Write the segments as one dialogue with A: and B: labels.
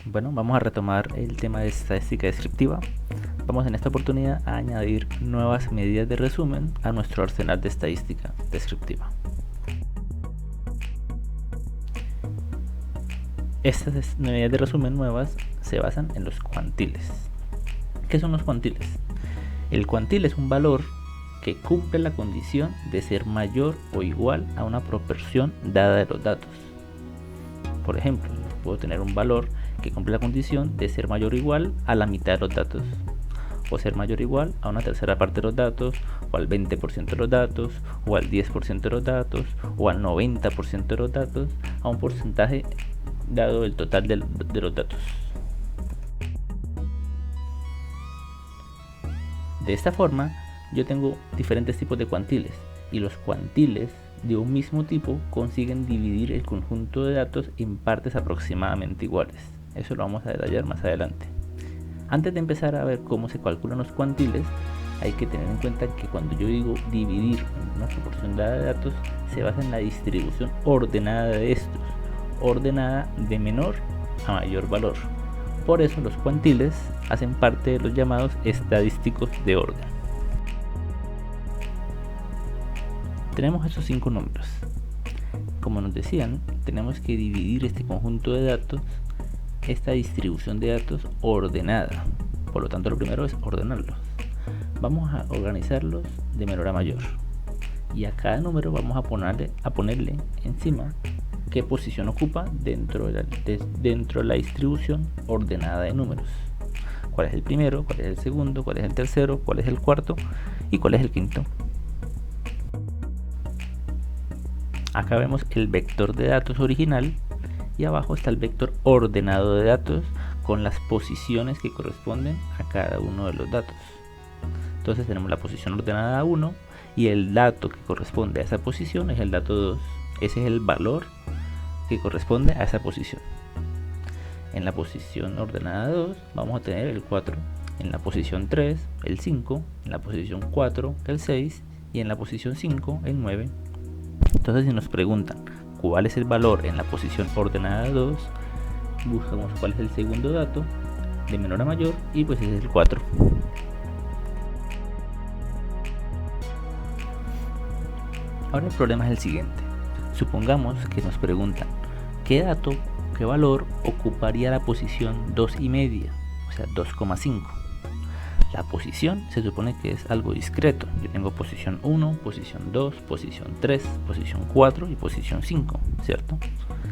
A: Bueno, vamos a retomar el tema de estadística descriptiva. Vamos en esta oportunidad a añadir nuevas medidas de resumen a nuestro arsenal de estadística descriptiva. Estas medidas de resumen nuevas se basan en los cuantiles. ¿Qué son los cuantiles? El cuantil es un valor que cumple la condición de ser mayor o igual a una proporción dada de los datos. Por ejemplo, puedo tener un valor que cumple la condición de ser mayor o igual a la mitad de los datos, o ser mayor o igual a una tercera parte de los datos, o al 20% de los datos, o al 10% de los datos, o al 90% de los datos, a un porcentaje dado del total de los datos. De esta forma, yo tengo diferentes tipos de cuantiles, y los cuantiles de un mismo tipo consiguen dividir el conjunto de datos en partes aproximadamente iguales. Eso lo vamos a detallar más adelante. Antes de empezar a ver cómo se calculan los cuantiles, hay que tener en cuenta que cuando yo digo dividir en una proporción dada de datos, se basa en la distribución ordenada de estos, ordenada de menor a mayor valor. Por eso los cuantiles hacen parte de los llamados estadísticos de orden. Tenemos esos 5 números. Como nos decían, tenemos que dividir este conjunto de datos, esta distribución de datos ordenada. Por lo tanto, lo primero es ordenarlos. Vamos a organizarlos de menor a mayor. Y a cada número vamos a ponerle encima qué posición ocupa dentro de la distribución ordenada de números. ¿Cuál es el primero? ¿Cuál es el segundo? ¿Cuál es el tercero? ¿Cuál es el cuarto? ¿Y cuál es el quinto? Acá vemos el vector de datos original y abajo está el vector ordenado de datos con las posiciones que corresponden a cada uno de los datos. Entonces tenemos la posición ordenada 1 y el dato que corresponde a esa posición es el dato 2. Ese es el valor que corresponde a esa posición. En la posición ordenada 2 vamos a tener el 4, en la posición 3 el 5, en la posición 4 el 6 y en la posición 5 el 9. Entonces, si nos preguntan cuál es el valor en la posición ordenada 2, buscamos cuál es el segundo dato de menor a mayor y pues ese es el 4. Ahora el problema es el siguiente. Supongamos que nos preguntan qué valor ocuparía la posición 2,5, o sea 2,5. La posición se supone que es algo discreto. Yo tengo posición 1, posición 2, posición 3, posición 4 y posición 5, ¿cierto?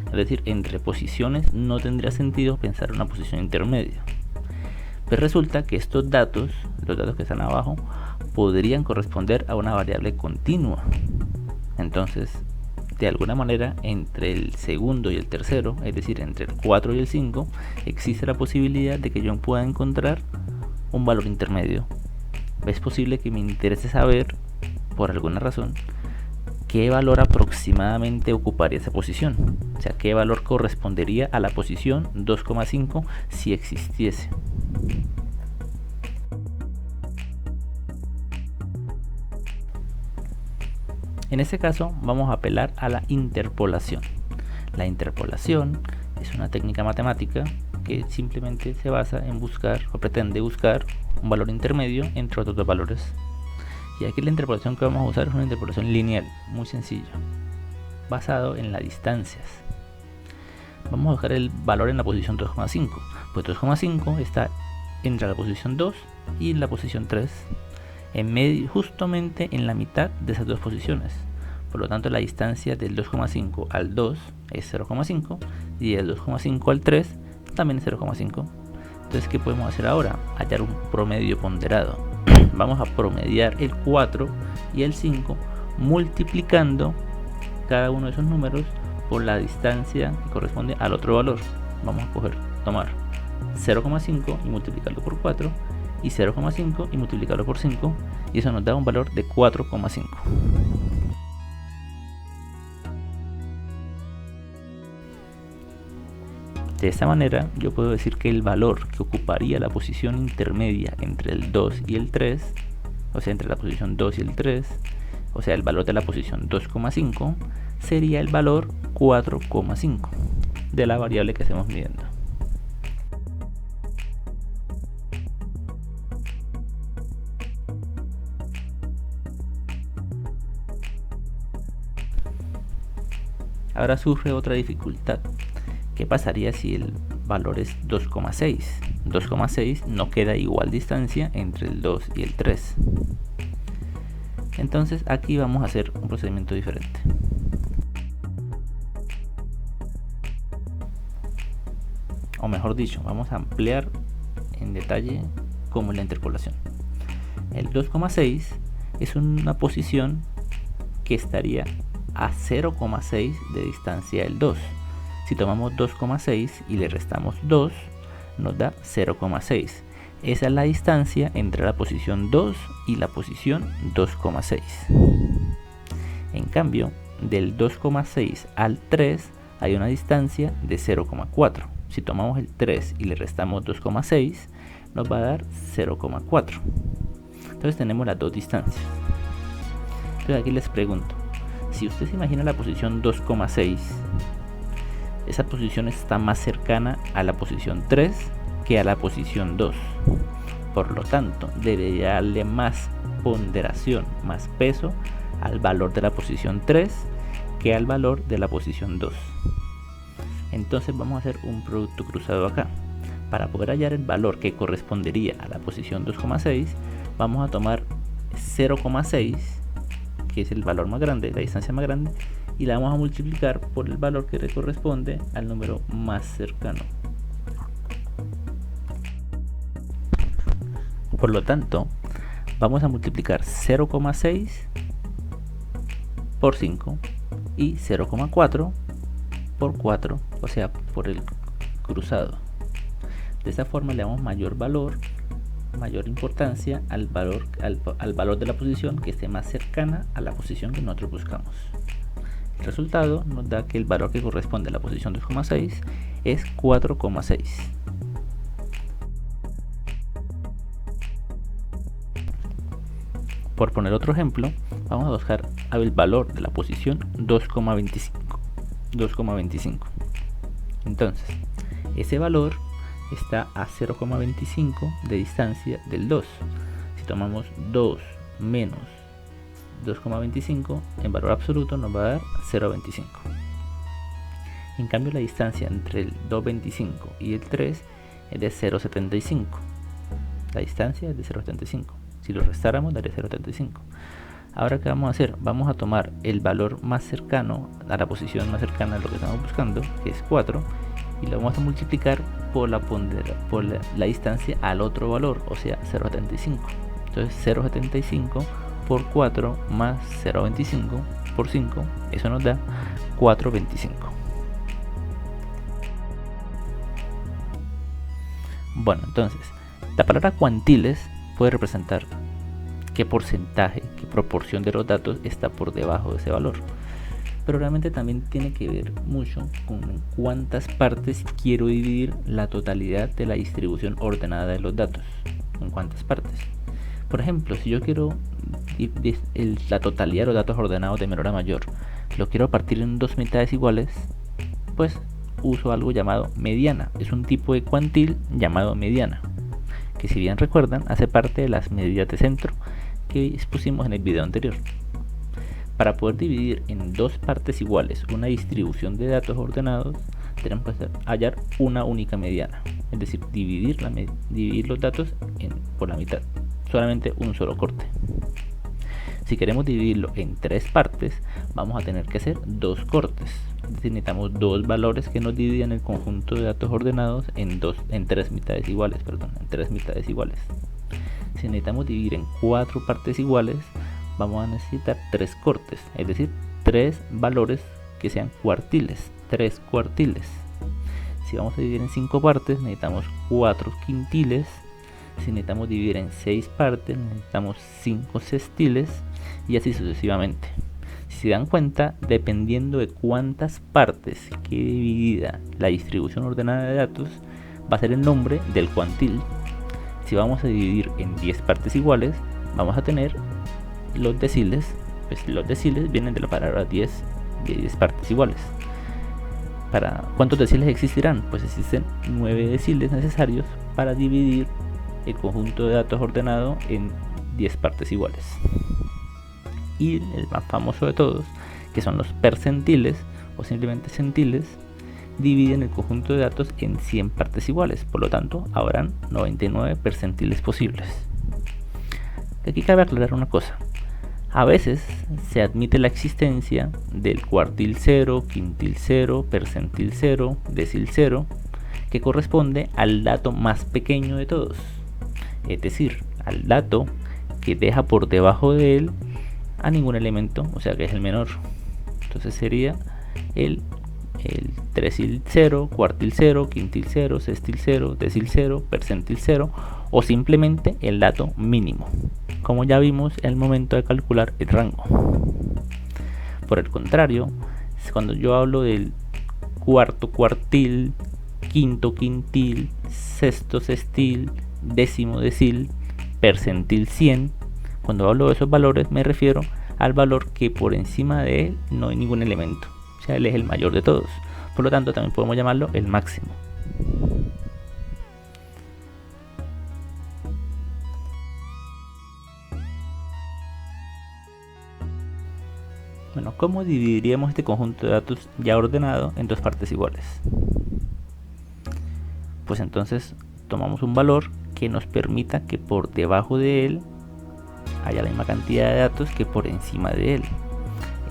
A: Es decir, entre posiciones no tendría sentido pensar una posición intermedia. Pero resulta que estos datos, los datos que están abajo, podrían corresponder a una variable continua. Entonces, de alguna manera, entre el segundo y el tercero, es decir, entre el 4 y el 5, existe la posibilidad de que yo pueda encontrar un valor intermedio. Es posible que me interese saber, por alguna razón, qué valor aproximadamente ocuparía esa posición. O sea, qué valor correspondería a la posición 2,5 si existiese. En este caso vamos a apelar a la interpolación. La interpolación es una técnica matemática que simplemente se basa en buscar o pretende buscar un valor intermedio entre otros dos valores. Y aquí la interpolación que vamos a usar es una interpolación lineal, muy sencilla, basado en las distancias. Vamos a buscar el valor en la posición 2,5. Pues 2,5 está entre la posición 2 y la posición 3, en medio, justamente en la mitad de esas dos posiciones. Por lo tanto, la distancia del 2,5 al 2 es 0,5 y del 2,5 al 3 también es 0,5. Entonces, ¿qué podemos hacer ahora? Hallar un promedio ponderado. Vamos a promediar el 4 y el 5 multiplicando cada uno de esos números por la distancia que corresponde al otro valor. Vamos a tomar 0,5 y multiplicarlo por 4 y 0,5 y multiplicarlo por 5 y eso nos da un valor de 4,5. De esta manera yo puedo decir que el valor que ocuparía la posición intermedia entre el 2 y el 3, o sea entre la posición 2 y el 3, o sea el valor de la posición 2,5, sería el valor 4,5 de la variable que estamos midiendo. Ahora surge otra dificultad. ¿Qué pasaría si el valor es 2,6? 2,6 no queda igual distancia entre el 2 y el 3. Entonces aquí vamos a hacer un procedimiento diferente. O mejor dicho, vamos a ampliar en detalle cómo es la interpolación. El 2,6 es una posición que estaría a 0,6 de distancia del 2. Si tomamos 2,6 y le restamos 2, nos da 0,6. Esa es la distancia entre la posición 2 y la posición 2,6. En cambio, del 2,6 al 3 hay una distancia de 0,4. Si tomamos el 3 y le restamos 2,6, nos va a dar 0,4. Entonces tenemos las dos distancias. Entonces aquí les pregunto, si usted se imagina la posición 2,6, esa posición está más cercana a la posición 3 que a la posición 2. Por lo tanto, debería darle más ponderación, más peso al valor de la posición 3 que al valor de la posición 2. Entonces vamos a hacer un producto cruzado acá. Para poder hallar el valor que correspondería a la posición 2,6, vamos a tomar 0,6, que es el valor más grande, la distancia más grande, y la vamos a multiplicar por el valor que le corresponde al número más cercano. Por lo tanto, vamos a multiplicar 0,6 por 5 y 0,4 por 4, o sea, por el cruzado. De esta forma le damos mayor valor, mayor importancia al valor de la posición que esté más cercana a la posición que nosotros buscamos. El resultado nos da que el valor que corresponde a la posición 2,6 es 4,6. Por poner otro ejemplo, vamos a buscar el valor de la posición 2,25. Entonces, ese valor está a 0,25 de distancia del 2. Si tomamos 2 menos 2,25 en valor absoluto nos va a dar 0,25. En cambio, la distancia entre el 2,25 y el 3 es de 0,75. La distancia es de 0,75. Si lo restáramos daría 0,75. Ahora, ¿qué vamos a hacer? Vamos a tomar el valor más cercano a la posición más cercana a lo que estamos buscando, que es 4, y lo vamos a multiplicar por la distancia al otro valor, o sea 0,75. Entonces 0,75 por 4 más 0,25 por 5, eso nos da 4,25. Bueno, entonces la palabra cuantiles puede representar qué porcentaje, qué proporción de los datos está por debajo de ese valor, pero realmente también tiene que ver mucho con cuántas partes quiero dividir la totalidad de la distribución ordenada de los datos. En cuántas partes. Por ejemplo, si yo quiero la totalidad de los datos ordenados de menor a mayor, lo quiero partir en dos mitades iguales, pues uso algo llamado mediana. Es un tipo de cuantil llamado mediana, que si bien recuerdan hace parte de las medidas de centro que expusimos en el video anterior. Para poder dividir en dos partes iguales una distribución de datos ordenados, tenemos que hallar una única mediana, es decir, dividir los datos por la mitad, solamente un solo corte. Si queremos dividirlo en tres partes, vamos a tener que hacer dos cortes, es decir, necesitamos dos valores que nos dividan el conjunto de datos ordenados en tres mitades iguales. Si necesitamos dividir en cuatro partes iguales, vamos a necesitar tres cortes, es decir, tres valores que sean cuartiles, tres cuartiles. Si vamos a dividir en 5 partes, necesitamos 4 quintiles. Si necesitamos dividir en 6 partes, necesitamos 5 sextiles, y así sucesivamente. Si se dan cuenta, dependiendo de cuántas partes quede dividida la distribución ordenada de datos, va a ser el nombre del cuantil. Si vamos a dividir en 10 partes iguales, vamos a tener los deciles. Pues los deciles vienen de la palabra 10, de 10 partes iguales. ¿Cuántos deciles existirán? Pues existen 9 deciles necesarios para dividir el conjunto de datos ordenado en 10 partes iguales. Y el más famoso de todos, que son los percentiles, o simplemente centiles, dividen el conjunto de datos en 100 partes iguales, por lo tanto habrán 99 percentiles posibles. Aquí cabe aclarar una cosa: a veces se admite la existencia del cuartil 0, quintil 0, percentil 0, decil 0, que corresponde al dato más pequeño de todos, es decir, al dato que deja por debajo de él a ningún elemento, o sea que es el menor. Entonces sería el trecil 0, cuartil 0, quintil 0, sextil 0, decil 0, percentil 0, o simplemente el dato mínimo, como ya vimos en el momento de calcular el rango. Por el contrario, cuando yo hablo del cuarto cuartil, quinto quintil, sexto sextil, décimo decil, percentil 100, cuando hablo de esos valores me refiero al valor que por encima de él no hay ningún elemento, o sea, él es el mayor de todos, por lo tanto también podemos llamarlo el máximo. Bueno, ¿cómo dividiríamos este conjunto de datos ya ordenado en dos partes iguales? Pues entonces tomamos un valor que nos permita que por debajo de él haya la misma cantidad de datos que por encima de él.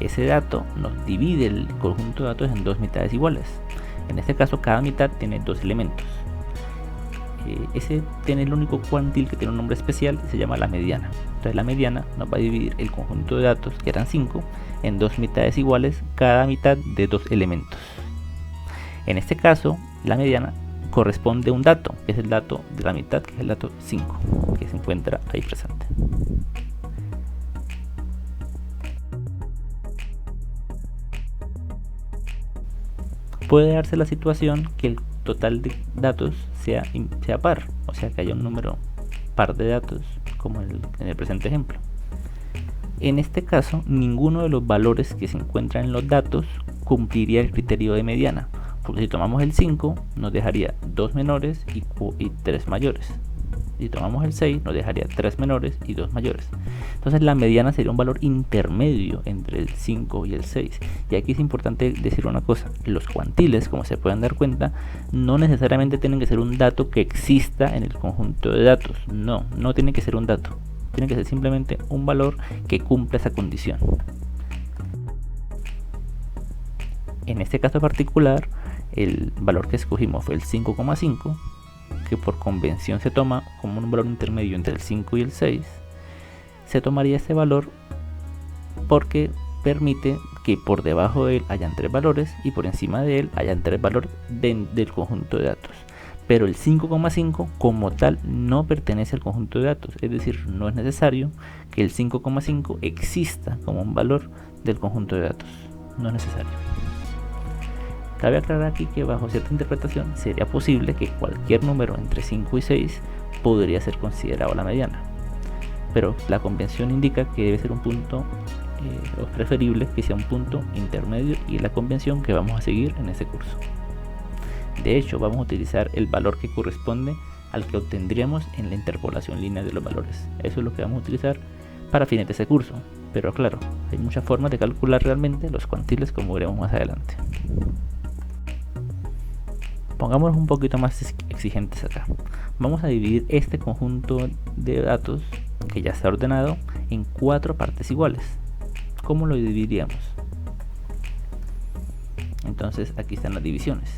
A: Ese dato nos divide el conjunto de datos en dos mitades iguales. En este caso cada mitad tiene dos elementos. Ese tiene el único cuantil que tiene un nombre especial y se llama la mediana. Entonces la mediana nos va a dividir el conjunto de datos, que eran 5, en dos mitades iguales, cada mitad de dos elementos. En este caso la mediana corresponde a un dato, que es el dato de la mitad, que es el dato 5, que se encuentra ahí presente. Puede darse la situación que el total de datos sea par, o sea que haya un número par de datos, como en el presente ejemplo. En este caso, ninguno de los valores que se encuentran en los datos cumpliría el criterio de mediana, porque si tomamos el 5 nos dejaría 2 menores y 3 mayores. Si tomamos el 6 nos dejaría 3 menores y 2 mayores. Entonces la mediana sería un valor intermedio entre el 5 y el 6. Y aquí es importante decir una cosa: los cuantiles, como se pueden dar cuenta, no necesariamente tienen que ser un dato que exista en el conjunto de datos. No tiene que ser un dato, tiene que ser simplemente un valor que cumpla esa condición. En este caso particular, el valor que escogimos fue el 5,5, que por convención se toma como un valor intermedio entre el 5 y el 6. Se tomaría este valor porque permite que por debajo de él hayan 3 valores y por encima de él hayan 3 valores del conjunto de datos. Pero el 5,5 como tal no pertenece al conjunto de datos, es decir, no es necesario que el 5,5 exista como un valor del conjunto de datos, no es necesario. Cabe aclarar aquí que bajo cierta interpretación sería posible que cualquier número entre 5 y 6 podría ser considerado la mediana, pero la convención indica que debe ser un punto, o es preferible que sea un punto intermedio, y es la convención que vamos a seguir en este curso. De hecho, vamos a utilizar el valor que corresponde al que obtendríamos en la interpolación lineal de los valores. Eso es lo que vamos a utilizar para fines de ese curso, pero claro, hay muchas formas de calcular realmente los cuantiles, como veremos más adelante. Pongámonos un poquito más exigentes acá. Vamos a dividir este conjunto de datos que ya está ordenado en 4 partes iguales. ¿Cómo lo dividiríamos? Entonces aquí están las divisiones.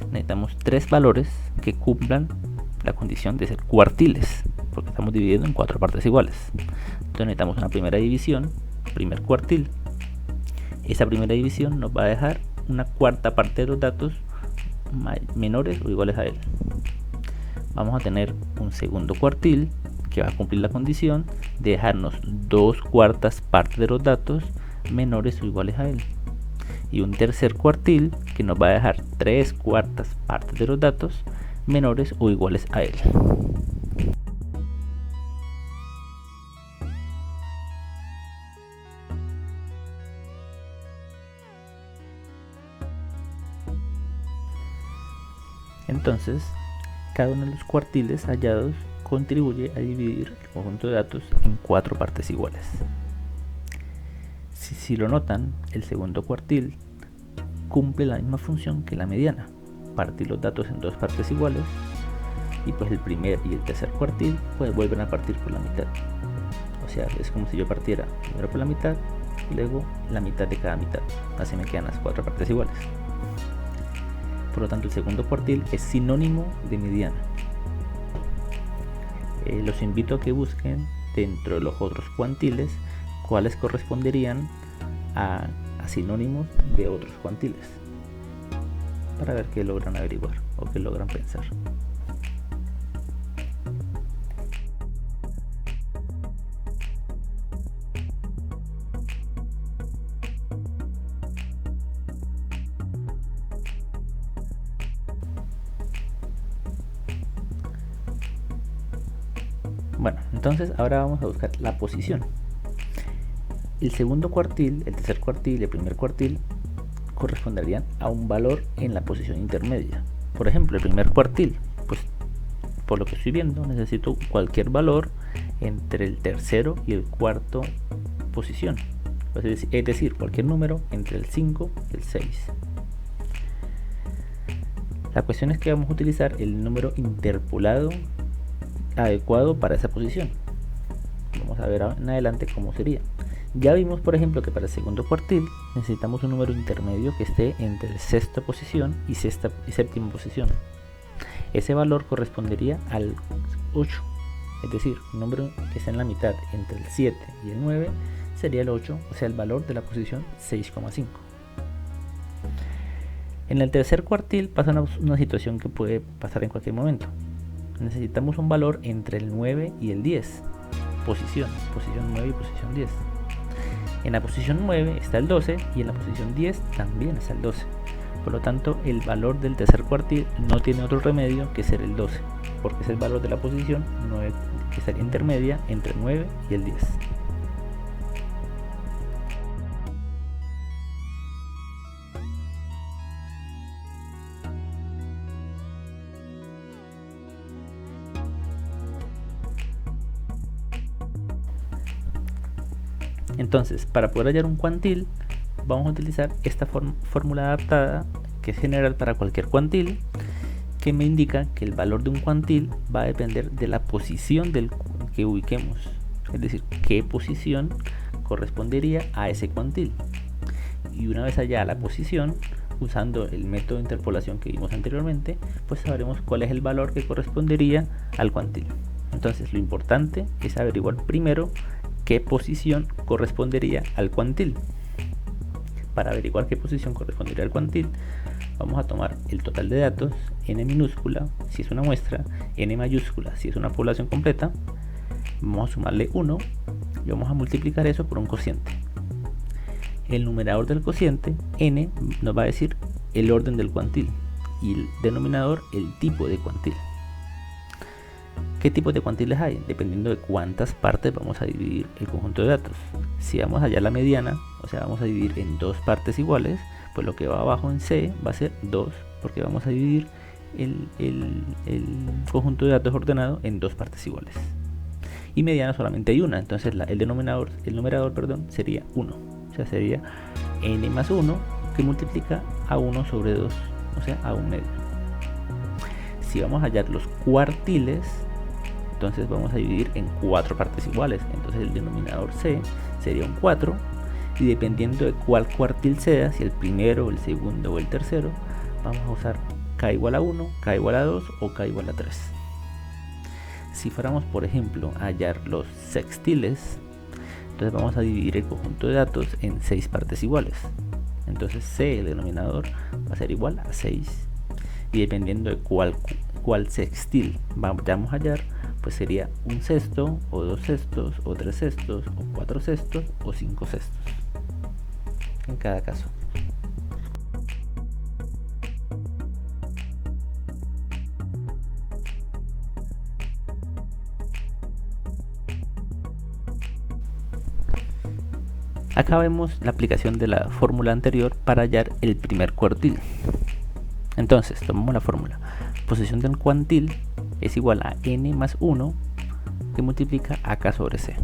A: Necesitamos 3 valores que cumplan la condición de ser cuartiles, porque estamos dividiendo en 4 partes iguales. Entonces necesitamos una primera división, primer cuartil. Esa primera división nos va a dejar una cuarta parte de los datos menores o iguales a él. Vamos a tener un segundo cuartil que va a cumplir la condición de dejarnos 2 cuartas partes de los datos menores o iguales a él, y un tercer cuartil que nos va a dejar 3 cuartas partes de los datos menores o iguales a él. Entonces, cada uno de los cuartiles hallados contribuye a dividir el conjunto de datos en 4 partes iguales. Si lo notan, el segundo cuartil cumple la misma función que la mediana, partir los datos en dos partes iguales, y pues el primer y el tercer cuartil pues vuelven a partir por la mitad. O sea, es como si yo partiera primero por la mitad y luego la mitad de cada mitad, así me quedan las cuatro partes iguales. Por lo tanto, el segundo cuartil es sinónimo de mediana. Los invito a que busquen dentro de los otros cuantiles cuáles corresponderían a sinónimos de otros cuantiles, para ver qué logran averiguar o qué logran pensar. Bueno, entonces ahora vamos a buscar la posición. El segundo cuartil, el tercer cuartil y el primer cuartil corresponderían a un valor en la posición intermedia. Por ejemplo, el primer cuartil, pues por lo que estoy viendo, necesito cualquier valor entre el tercero y el cuarto posición. Es decir, cualquier número entre el 5 y el 6. La cuestión es que vamos a utilizar el número interpolado adecuado para esa posición. Vamos a ver en adelante cómo sería. Ya vimos, por ejemplo, que para el segundo cuartil necesitamos un número intermedio que esté entre la sexta posición y séptima posición. Ese valor correspondería al 8, es decir, un número que está en la mitad entre el 7 y el 9 sería el 8, o sea, el valor de la posición 6,5. En el tercer cuartil pasa una situación que puede pasar en cualquier momento. Necesitamos un valor entre el 9 y el 10, posición 9 y posición 10. En la posición 9 está el 12 y en la posición 10 también está el 12. Por lo tanto, el valor del tercer cuartil no tiene otro remedio que ser el 12, porque es el valor de la posición 9, que estaría intermedia entre el 9 y el 10. Entonces, para poder hallar un cuantil, vamos a utilizar esta fórmula adaptada, que es general para cualquier cuantil, que me indica que el valor de un cuantil va a depender de la posición del que ubiquemos, es decir, qué posición correspondería a ese cuantil. Y una vez hallada la posición, usando el método de interpolación que vimos anteriormente, pues sabremos cuál es el valor que correspondería al cuantil. Entonces, lo importante es averiguar primero qué posición correspondería al cuantil. Para averiguar qué posición correspondería al cuantil, vamos a tomar el total de datos, n minúscula si es una muestra, n mayúscula si es una población completa, vamos a sumarle 1 y vamos a multiplicar eso por un cociente. El numerador del cociente, n, nos va a decir el orden del cuantil y el denominador el tipo de cuantil. ¿Qué tipos de cuantiles hay? Dependiendo de cuántas partes vamos a dividir el conjunto de datos. Si vamos allá a la mediana, o sea, vamos a dividir en dos partes iguales, pues lo que va abajo en C va a ser 2, porque vamos a dividir el conjunto de datos ordenado en dos partes iguales. Y mediana solamente hay una, entonces el numerador sería 1. O sea, sería n más 1 que multiplica a 1 sobre 2, o sea, a 1 medio. Si vamos a hallar los cuartiles, entonces vamos a dividir en 4 partes iguales, entonces el denominador C sería un 4, y dependiendo de cuál cuartil sea, si el primero, el segundo o el tercero, vamos a usar k igual a 1, k igual a 2 o k igual a 3. Si fuéramos, por ejemplo, a hallar los sextiles, entonces vamos a dividir el conjunto de datos en 6 partes iguales, entonces C, el denominador, va a ser igual a 6, y dependiendo de cuál sextil vamos a hallar, pues sería un sexto, o 2 sextos, o 3 sextos, o 4 sextos, o 5 sextos en cada caso. Acá vemos la aplicación de la fórmula anterior para hallar el primer cuartil. Entonces, tomamos la fórmula. Posición del cuantil es igual a n más 1 que multiplica a k sobre c.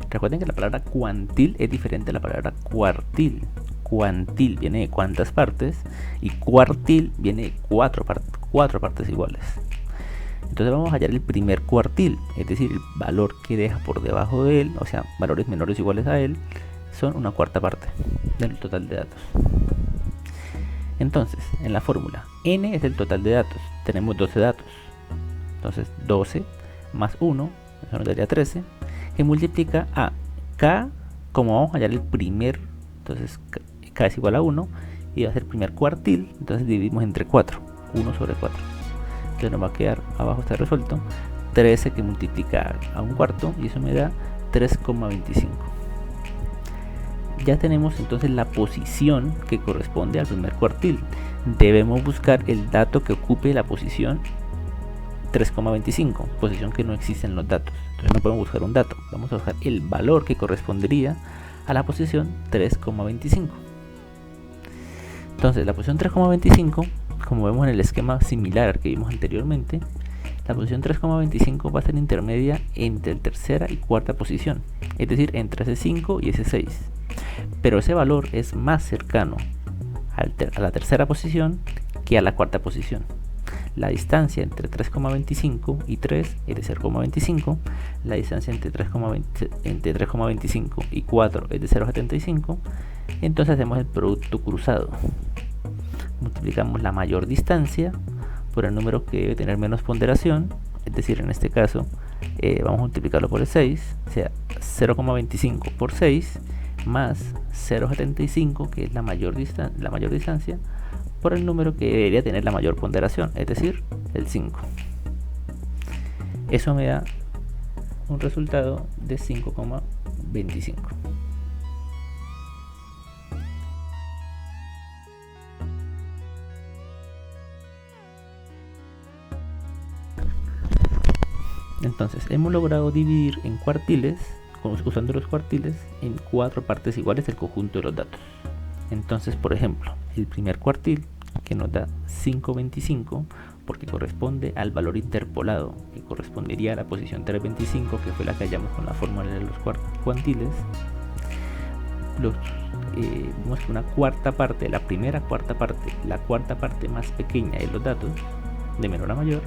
A: Recuerden que la palabra cuantil es diferente a la palabra cuartil. cuantil viene de cuántas partes y cuartil viene de cuatro partes iguales. Entonces vamos a hallar el primer cuartil, es decir, el valor que deja por debajo de él, o sea, valores menores o iguales a él, son una cuarta parte del total de datos. Entonces, en la fórmula, n es el total de datos, tenemos 12 datos. Entonces, 12 más 1, eso nos daría 13, que multiplica a k, como vamos a hallar el primer, entonces k es igual a 1, y va a ser el primer cuartil, entonces dividimos entre 4, 1 sobre 4. Entonces nos va a quedar, abajo está resuelto, 13 que multiplica a un cuarto, y eso me da 3,25. Ya tenemos entonces la posición que corresponde al primer cuartil. Debemos buscar el dato que ocupe la posición 3,25, posición que no existe en los datos. Entonces no podemos buscar un dato, vamos a buscar el valor que correspondería a la posición 3,25. Entonces la posición 3,25, como vemos en el esquema similar al que vimos anteriormente, la posición 3,25 va a ser intermedia entre tercera y cuarta posición, es decir, entre ese 5 y ese 6. Pero ese valor es más cercano a la tercera posición que a la cuarta posición. La distancia entre 3,25 y 3 es de 0,25. La distancia entre 3,25 y 4 es de 0,75. Entonces hacemos el producto cruzado. Multiplicamos la mayor distancia por el número que debe tener menos ponderación. Es decir, en este caso vamos a multiplicarlo por el 6. O sea, 0,25 por 6 más 0,75, que es la mayor distancia, por el número que debería tener la mayor ponderación, es decir, el 5. Eso me da un resultado de 5,25. Entonces hemos logrado dividir en cuartiles, usando los cuartiles, en 4 partes iguales el conjunto de los datos. Entonces, por ejemplo, el primer cuartil, que nos da 5,25, porque corresponde al valor interpolado, que correspondería a la posición 3,25, que fue la que hallamos con la fórmula de los cuantiles. Vemos que una cuarta parte, la primera cuarta parte, la cuarta parte más pequeña de los datos, de menor a mayor,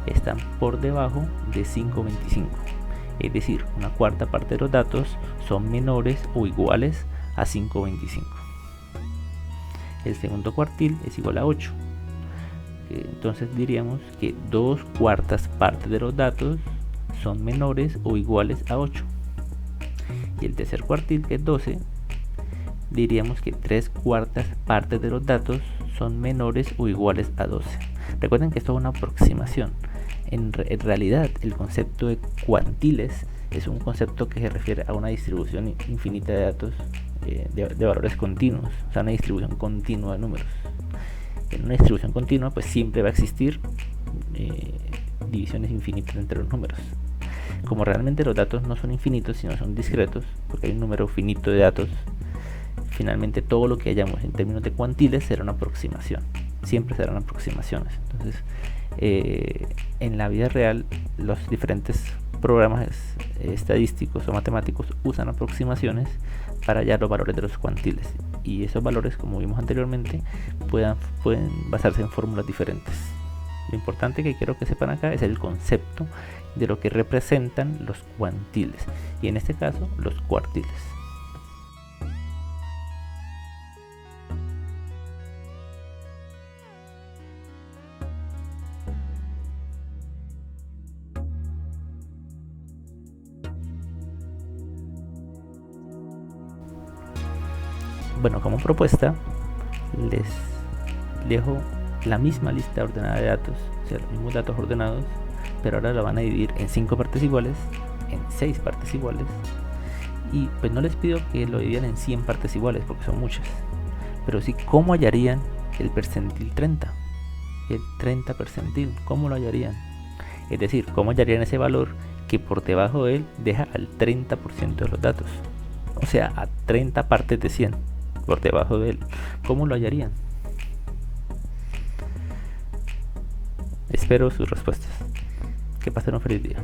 A: están por debajo de 5,25. Es decir, una cuarta parte de los datos son menores o iguales a 5,25. El segundo cuartil es igual a 8. Entonces diríamos que 2/4 partes de los datos son menores o iguales a 8. Y el tercer cuartil, que es 12, diríamos que 3/4 partes de los datos son menores o iguales a 12. Recuerden que esto es una aproximación. En realidad, el concepto de cuantiles es un concepto que se refiere a una distribución infinita de datos de valores continuos, o sea, una distribución continua de números. En una distribución continua, pues siempre va a existir divisiones infinitas entre los números. Como realmente los datos no son infinitos, sino son discretos, porque hay un número finito de datos, finalmente todo lo que hayamos en términos de cuantiles será una aproximación. Siempre serán aproximaciones. Entonces, en la vida real, los diferentes programas estadísticos o matemáticos usan aproximaciones para hallar los valores de los cuantiles, y esos valores, como vimos anteriormente, pueden basarse en fórmulas diferentes. Lo importante que quiero que sepan acá es el concepto de lo que representan los cuantiles, y en este caso los cuartiles. Bueno, como propuesta les dejo la misma lista ordenada de datos, o sea, los mismos datos ordenados, pero ahora la van a dividir en 5 partes iguales, en 6 partes iguales, y pues no les pido que lo dividan en 100 partes iguales porque son muchas, pero sí cómo hallarían el percentil 30, el 30 percentil, cómo lo hallarían, es decir, cómo hallarían ese valor que por debajo de él deja al 30% de los datos, o sea, a 30 partes de 100 por debajo de él. ¿Cómo lo hallarían? Espero sus respuestas. Que pasen un feliz día.